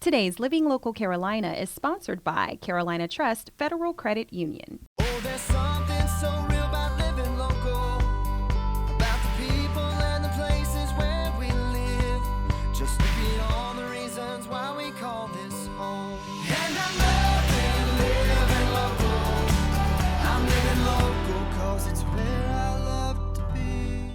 Today's Living Local Carolina is sponsored by Carolina Trust Federal Credit Union. Oh, there's something so real about living local, about the people and the places where we live. Just look at all the reasons why we call this home. And I'm living local. I'm living local 'cause it's where I love to be.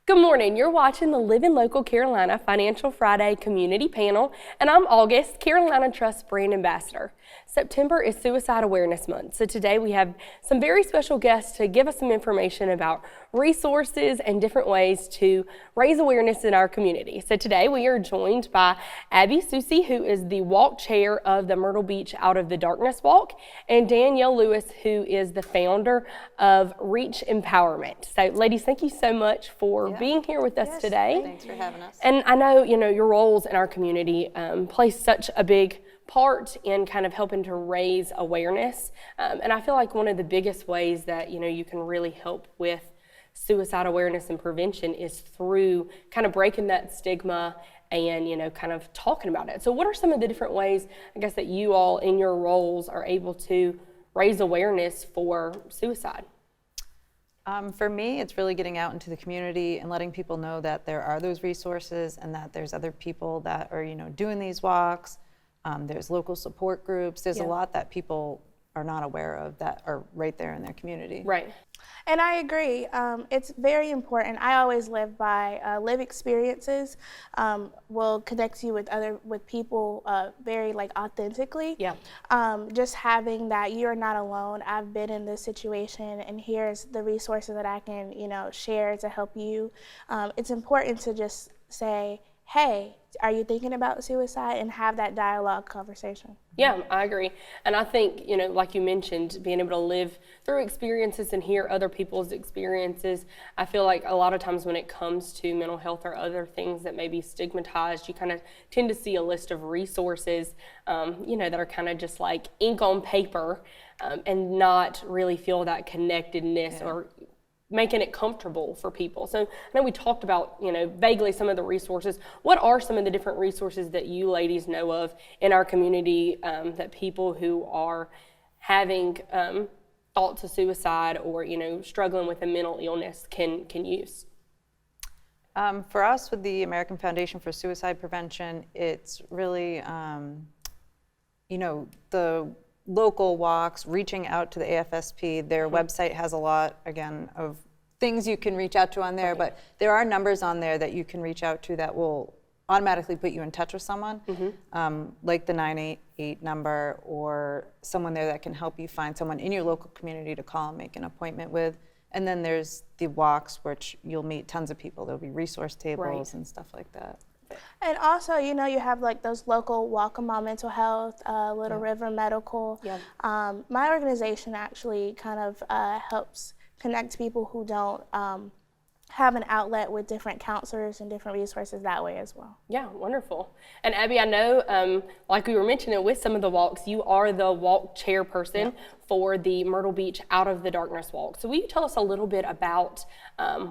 Good morning. You're watching the Living Local Carolina Financial Friday Community Panel, and I'm August, Carolina Trust Brand Ambassador. September is Suicide Awareness Month, so today we have some very special guests to give us some information about resources and different ways to raise awareness in our community. So today we are joined by Abbey Soucy, who is the walk chair of the Myrtle Beach Out of the Darkness Walk, and Danielle Lewis, who is the founder of R.E.A.C.H Empowerment. So ladies, thank you so much for being here with us today. Thanks for having us. And I know, your roles in our community play such a big part in kind of helping to raise awareness. And I feel like one of the biggest ways that, you can really help with suicide awareness and prevention is through kind of breaking that stigma and, kind of talking about it. So what are some of the different ways, I guess, that you all in your roles are able to raise awareness for suicide? For me, it's really getting out into the community and letting people know that there are those resources and that there's other people that are, doing these walks. There's local support groups. There's a lot that people are not aware of that are right there in their community. Right. And I agree. It's very important. I always live by live experiences will connect you with people very authentically. Yeah. Just having that you're not alone. I've been in this situation, and here's the resources that I can share to help you. It's important to just say, hey, are you thinking about suicide, and have that dialogue conversation. Yeah, I agree. And I think, like you mentioned, being able to live through experiences and hear other people's experiences, I feel like a lot of times when it comes to mental health or other things that may be stigmatized, you kind of tend to see a list of resources, that are kind of just like ink on paper, and not really feel that connectedness or making it comfortable for people. So I know we talked about, vaguely some of the resources. What are some of the different resources that you ladies know of in our community that people who are having thoughts of suicide or, struggling with a mental illness can use? For us, with the American Foundation for Suicide Prevention, it's really, the local walks, reaching out to the AFSP. Their website has a lot, again, of things you can reach out to on there, but there are numbers on there that you can reach out to that will automatically put you in touch with someone, like the 988 number, or someone there that can help you find someone in your local community to call and make an appointment with. And then there's the walks, which you'll meet tons of people. There'll be resource tables and stuff like that. And also, you have those local Waccamaw Mental Health, Little River Medical. Yeah. My organization actually kind of helps connect people who don't have an outlet with different counselors and different resources that way as well. Yeah, wonderful. And Abby, I know, like we were mentioning with some of the walks, you are the walk chairperson for the Myrtle Beach Out of the Darkness Walk. So will you tell us a little bit about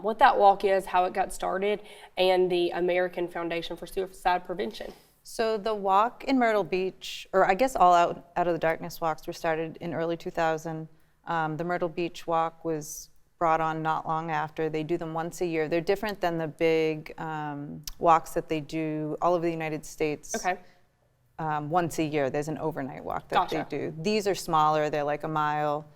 what that walk is, how it got started, and the American Foundation for Suicide Prevention? So the walk in Myrtle Beach, or I guess all out of the Darkness walks, were started in early 2000. The Myrtle Beach walk was brought on not long after. They do them once a year. They're different than the big walks that they do all over the United States. Okay. Once a year. There's an overnight walk that they do. These are smaller. They're like a mile,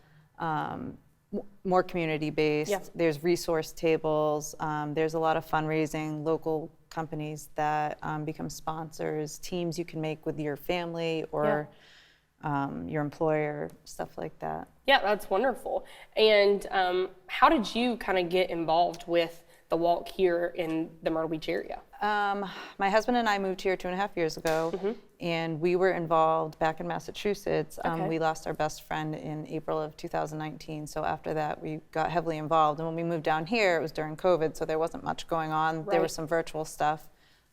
more community-based. Yeah. There's resource tables. There's a lot of fundraising, local companies that become sponsors, teams you can make with your family or your employer, stuff like that. Yeah, that's wonderful. And how did you kind of get involved with the walk here in the Myrtle Beach area? My husband and I moved here 2.5 years ago, and we were involved back in Massachusetts. We lost our best friend in April of 2019, so after that we got heavily involved. And when we moved down here, it was during COVID, so there wasn't much going on. There was some virtual stuff.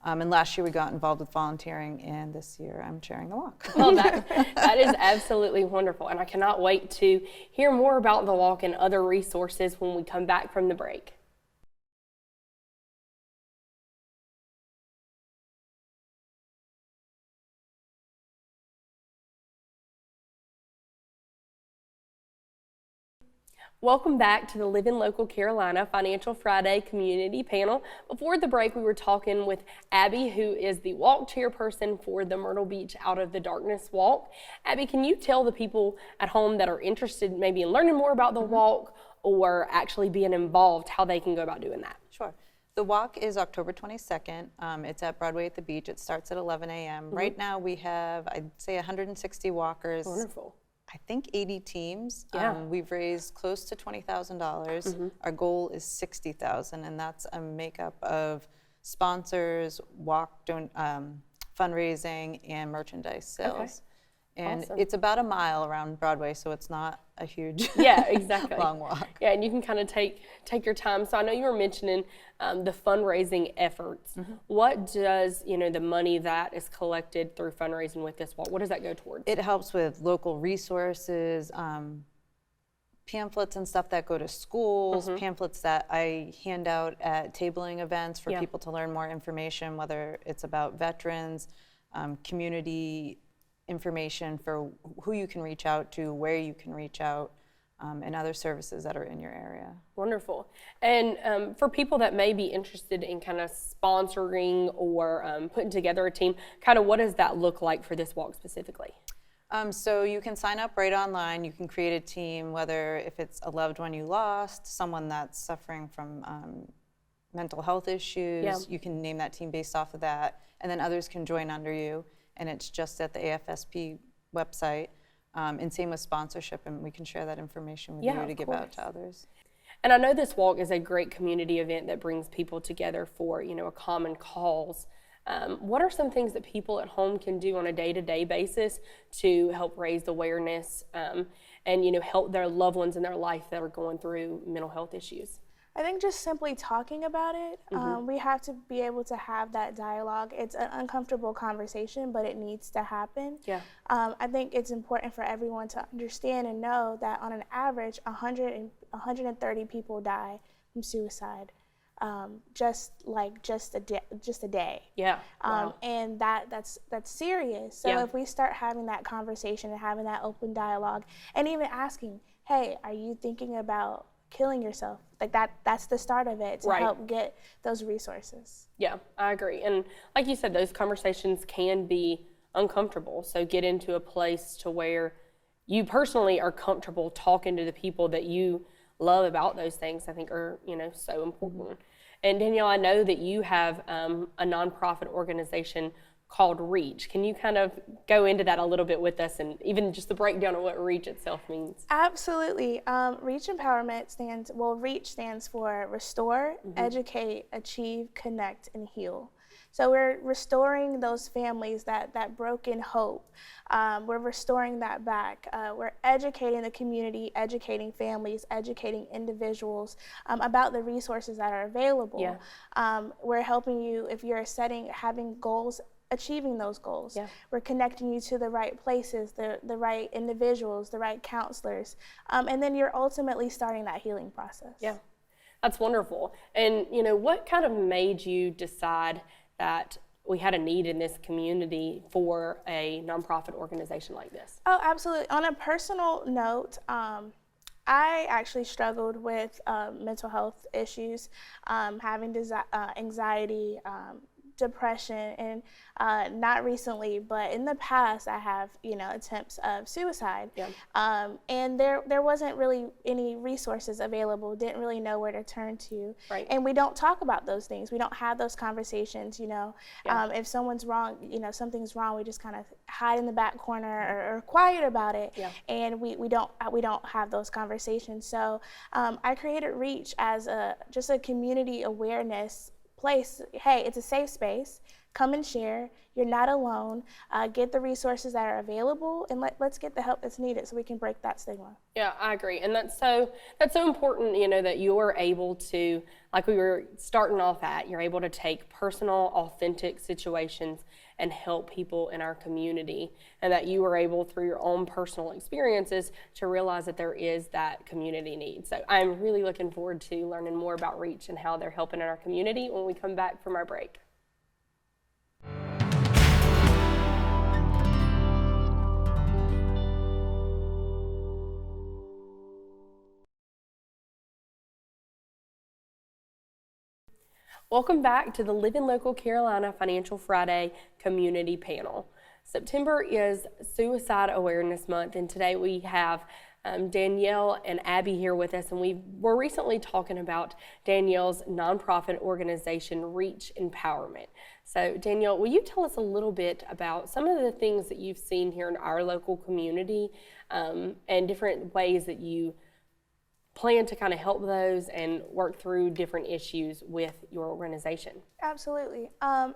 And last year we got involved with volunteering, and this year I'm chairing the walk. Well, that is absolutely wonderful, and I cannot wait to hear more about the walk and other resources when we come back from the break. Welcome back to the Live in Local Carolina Financial Friday Community Panel. Before the break, we were talking with Abby, who is the walk chairperson for the Myrtle Beach Out of the Darkness Walk. Abby, can you tell the people at home that are interested maybe in learning more about the walk or actually being involved how they can go about doing that? Sure. The walk is October 22nd. It's at Broadway at the beach. It starts at 11 a.m. Right now we have, I'd say, 160 walkers. Wonderful. I think 80 teams. Yeah. We've raised close to $20,000. Our goal is $60,000, and that's a makeup of sponsors, fundraising, and merchandise sales. And Awesome. it's about a mile around Broadway, so it's not a huge Yeah, exactly. long walk. Yeah, and you can kind of take your time. So I know you were mentioning the fundraising efforts. What does the money that is collected through fundraising with this walk? What does that go towards? It helps with local resources, pamphlets and stuff that go to schools, pamphlets that I hand out at tabling events for people to learn more information, whether it's about veterans, community information for who you can reach out to, where you can reach out, and other services that are in your area. Wonderful. And for people that may be interested in kind of sponsoring or putting together a team, kind of what does that look like for this walk specifically? So you can sign up right online. You can create a team, whether if it's a loved one you lost, someone that's suffering from mental health issues, you can name that team based off of that, and then others can join under you, and it's just at the AFSP website. And same with sponsorship, and we can share that information with you to give out to others. And I know this walk is a great community event that brings people together for a common cause. What are some things that people at home can do on a day-to-day basis to help raise awareness and help their loved ones in their life that are going through mental health issues? I think just simply talking about it, we have to be able to have that dialogue. It's an uncomfortable conversation, but it needs to happen. Yeah. I think it's important for everyone to understand and know that on an average, 130 people die from suicide, just a day. Yeah. Wow. And that's serious. So if we start having that conversation and having that open dialogue, and even asking, hey, are you thinking about killing yourself? Like that's the start of it to help get those resources. Yeah, I agree. And like you said, those conversations can be uncomfortable. So get into a place to where you personally are comfortable talking to the people that you love about those things, I think are, so important. And Danielle, I know that you have a nonprofit organization called R.E.A.C.H. Can you kind of go into that a little bit with us, and even just the breakdown of what R.E.A.C.H. itself means? Absolutely. R.E.A.C.H. Empowerment R.E.A.C.H. stands for Restore, Educate, Achieve, Connect, and Heal. So we're restoring those families, that broken hope. We're restoring that back. We're educating the community, educating families, educating individuals about the resources that are available. Yeah. We're helping you if you're having goals, achieving those goals. Yeah. We're connecting you to the right places, the right individuals, the right counselors, and then you're ultimately starting that healing process. Yeah, that's wonderful. And what kind of made you decide that we had a need in this community for a nonprofit organization like this? Oh, absolutely. On a personal note, I actually struggled with mental health issues, having anxiety, depression, and not recently, but in the past I have attempts of suicide. Yeah. And there wasn't really any resources available, didn't really know where to turn to. Right. And we don't talk about those things, we don't have those conversations. If someone's wrong, something's wrong, we just kind of hide in the back corner or quiet about it. Yeah. And we don't have those conversations. So I created R.E.A.C.H. as just a community awareness place. Hey, it's a safe space. Come and share. You're not alone. Get the resources that are available, and let's get the help that's needed so we can break that stigma. Yeah, I agree. And that's so important, that you're able to, like we were starting off at, you're able to take personal, authentic situations and help people in our community, and that you were able, through your own personal experiences, to realize that there is that community need. So I'm really looking forward to learning more about R.E.A.C.H. and how they're helping in our community when we come back from our break. Welcome back to the Live in Local Carolina Financial Friday Community Panel. September is Suicide Awareness Month, and today we have Danielle and Abbey here with us, and we were recently talking about Danielle's nonprofit organization, R.E.A.C.H Empowerment. So Danielle, will you tell us a little bit about some of the things that you've seen here in our local community and different ways that you plan to kind of help those and work through different issues with your organization? Absolutely.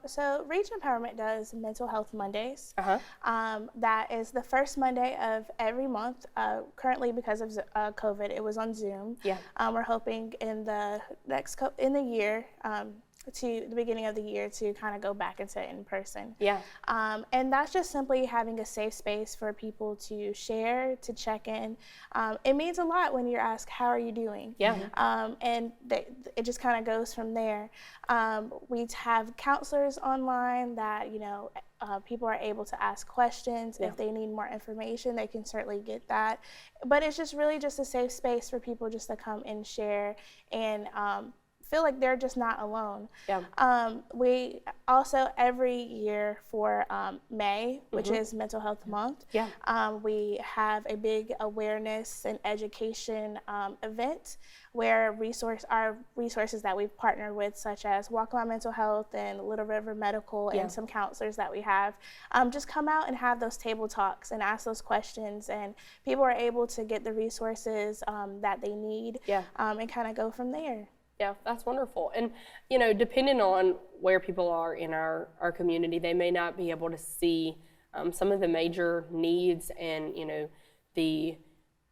So R.E.A.C.H Empowerment does Mental Health Mondays. That is the first Monday of every month. Currently, because of COVID, it was on Zoom. Yeah. We're hoping in the year, to the beginning of the year, to kind of go back into in person. Yeah. And that's just simply having a safe space for people to share, to check in. It means a lot when you're asked, how are you doing? Yeah. And it just kind of goes from there. We have counselors online that, people are able to ask questions. Yeah. If they need more information, they can certainly get that. But it's just really just a safe space for people just to come and share and feel like they're just not alone. Yeah. We also every year for May, which is Mental Health Month, we have a big awareness and education event where our resources that we've partnered with, such as Walk On Mental Health and Little River Medical and some counselors that we have, just come out and have those table talks and ask those questions, and people are able to get the resources that they need and kind of go from there. Yeah, that's wonderful. And, depending on where people are in our community, they may not be able to see some of the major needs and, the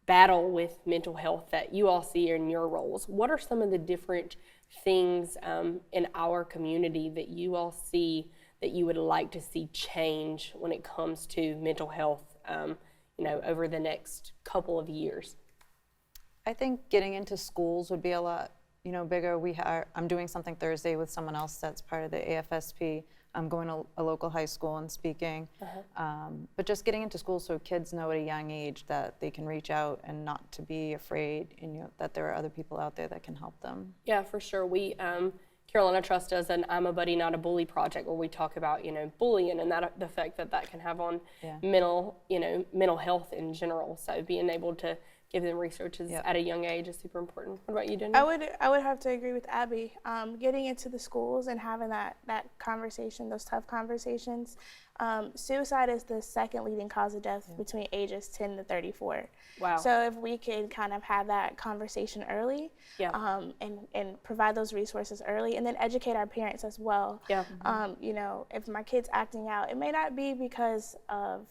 battle with mental health that you all see in your roles. What are some of the different things in our community that you all see that you would like to see change when it comes to mental health, over the next couple of years? I think getting into schools would be a lot bigger. I'm doing something Thursday with someone else that's part of the AFSP. I'm going to a local high school and speaking. But just getting into school so kids know at a young age that they can reach out and not to be afraid, and that there are other people out there that can help them. Yeah, for sure. We Carolina Trust does an I'm a Buddy, Not a Bully project where we talk about, bullying and the effect that can have on mental health in general. So being able to give them resources at a young age is super important. What about you, Danielle? I would have to agree with Abby. Getting into the schools and having that conversation, those tough conversations. Suicide is the second leading cause of death between ages 10 to 34. Wow. So if we could kind of have that conversation early and provide those resources early, and then educate our parents as well. Yeah. If my kid's acting out, it may not be because of,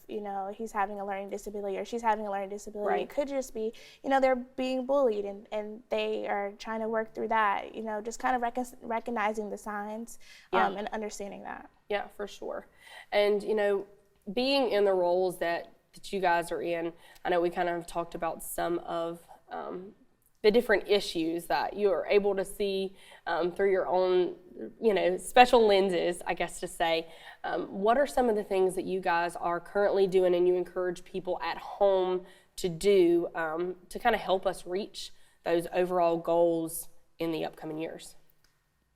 he's having a learning disability or she's having a learning disability. Right. It could just be, they're being bullied and they are trying to work through that, just kind of recognizing the signs and understanding that. Yeah, for sure. And, being in the roles that you guys are in, I know we kind of talked about some of the different issues that you are able to see through your own, special lenses, I guess to say. What are some of the things that you guys are currently doing and you encourage people at home to do to kind of help us reach those overall goals in the upcoming years?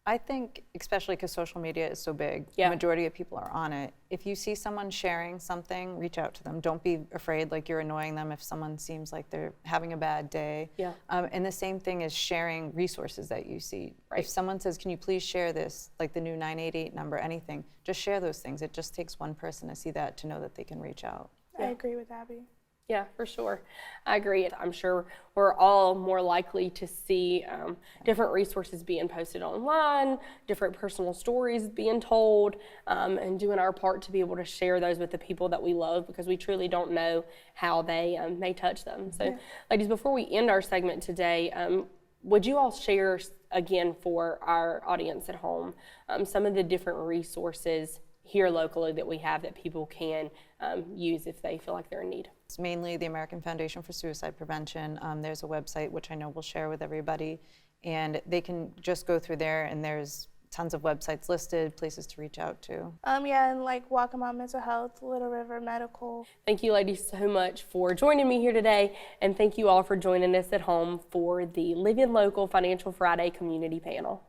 I think, especially because social media is so big, Yeah. the majority of people are on it. If you see someone sharing something, reach out to them. Don't be afraid like you're annoying them if someone seems like they're having a bad day. Yeah. And the same thing is sharing resources that you see. Right. If someone says, can you please share this, like the new 988 number, anything, just share those things. It just takes one person to see that to know that they can reach out. I agree with Abby. Yeah, for sure. I agree. I'm sure we're all more likely to see different resources being posted online, different personal stories being told, and doing our part to be able to share those with the people that we love, because we truly don't know how they may touch them. So, ladies, before we end our segment today, would you all share again for our audience at home some of the different resources here locally that we have that people can use if they feel like they're in need? It's mainly the American Foundation for Suicide Prevention. There's a website, which I know we'll share with everybody, and they can just go through there, and there's tons of websites listed, places to reach out to. And like Walk On Mental Health, Little River Medical. Thank you, ladies, so much for joining me here today, and thank you all for joining us at home for the Live in Local Financial Friday Community Panel.